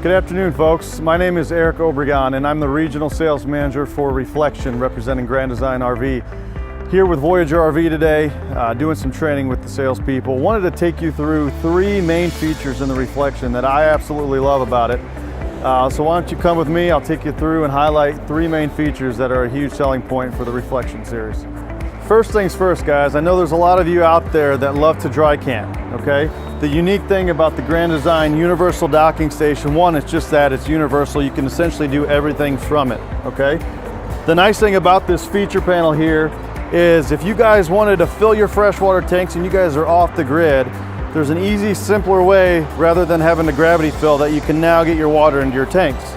Good afternoon, folks. My name is Eric Obregon, and I'm the Regional Sales Manager for Reflection, representing Grand Design RV. Here with Voyager RV today, doing some training with the salespeople. Wanted to take you through three main features in the Reflection that I absolutely love about it. So why don't you come with me, I'll take you through and highlight three main features that are a huge selling point for the Reflection series. First things first, guys, I know there's a lot of you out there that love to dry camp, okay? The unique thing about the Grand Design Universal Docking Station, one, it's just that, it's universal. You can essentially do everything from it, okay? The nice thing about this feature panel here is if you guys wanted to fill your freshwater tanks and you guys are off the grid, there's an easy, simpler way, rather than having to gravity fill, that you can now get your water into your tanks.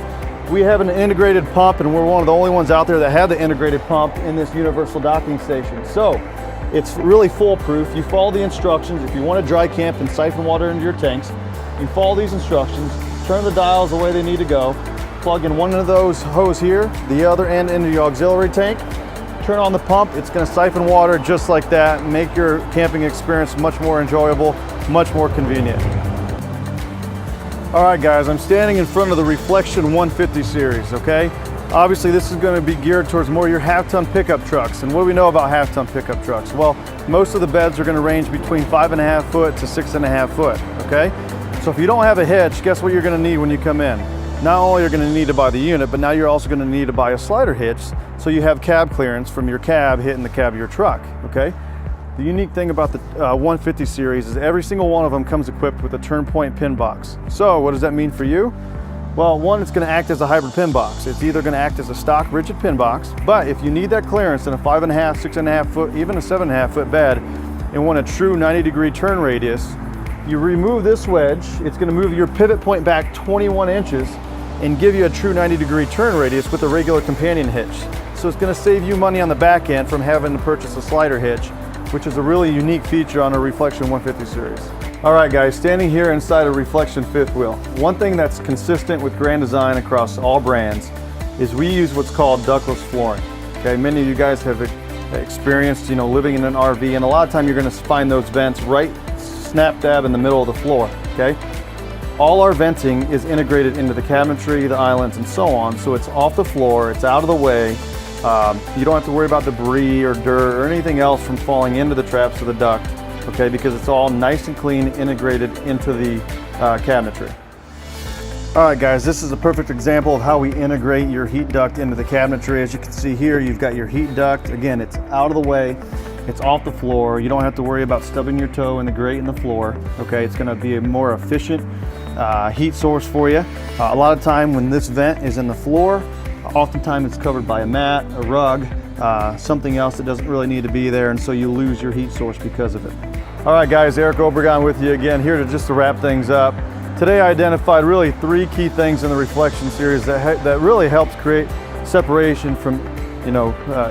We have an integrated pump, and we're one of the only ones out there that have the integrated pump in this universal docking station. So it's really foolproof. You follow the instructions. If you want to dry camp and siphon water into your tanks, you follow these instructions, turn the dials the way they need to go, plug in one of those hose here, the other end into your auxiliary tank, turn on the pump. It's going to siphon water just like that, make your camping experience much more enjoyable, much more convenient. All right, guys, I'm standing in front of the Reflection 150 series, okay? Obviously, this is going to be geared towards more your half-ton pickup trucks. And what do we know about half-ton pickup trucks? Well, most of the beds are going to range between 5.5 foot to 6.5 foot, okay? So if you don't have a hitch, guess what you're going to need when you come in? Not only are you going to need to buy the unit, but now you're also going to need to buy a slider hitch so you have cab clearance from your cab hitting the cab of your truck, okay? The unique thing about the 150 series is every single one of them comes equipped with a turn point pin box. So what does that mean for you? Well, one, it's going to act as a hybrid pin box. It's either going to act as a stock rigid pin box, but if you need that clearance in a 5.5, 6.5 foot, even a 7.5 foot bed, and want a true 90-degree turn radius, you remove this wedge. It's going to move your pivot point back 21 inches and give you a true 90-degree turn radius with a regular companion hitch. So it's going to save you money on the back end from having to purchase a slider hitch, which is a really unique feature on a Reflection 150 series. All right, guys, standing here inside a Reflection fifth wheel. One thing that's consistent with Grand Design across all brands is we use what's called ductless flooring. Okay, many of you guys have experienced, living in an RV, and a lot of time you're going to find those vents right snap dab in the middle of the floor. Okay, all our venting is integrated into the cabinetry, the islands, and so on. So it's off the floor, it's out of the way. You don't have to worry about debris or dirt or anything else from falling into the traps of the duct, okay, because it's all nice and clean, integrated into the cabinetry. All right, guys, this is a perfect example of how we integrate your heat duct into the cabinetry. As you can see here, you've got your heat duct. Again, it's out of the way, it's off the floor. You don't have to worry about stubbing your toe in the grate in the floor, okay? It's gonna be a more efficient heat source for you. A lot of time when this vent is in the floor, oftentimes it's covered by a mat, a rug, something else that doesn't really need to be there, and so you lose your heat source because of it. All right, guys, Eric Obregon with you again, here to wrap things up. Today I identified really three key things in the Reflection series that really helps create separation from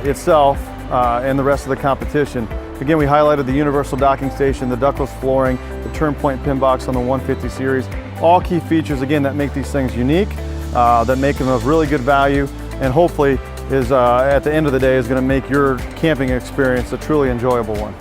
itself and the rest of the competition. Again, we highlighted the universal docking station, the ductless flooring, the turn point pin box on the 150 series. All key features, again, that make these things unique, that make them of really good value, and hopefully is at the end of the day is going to make your camping experience a truly enjoyable one.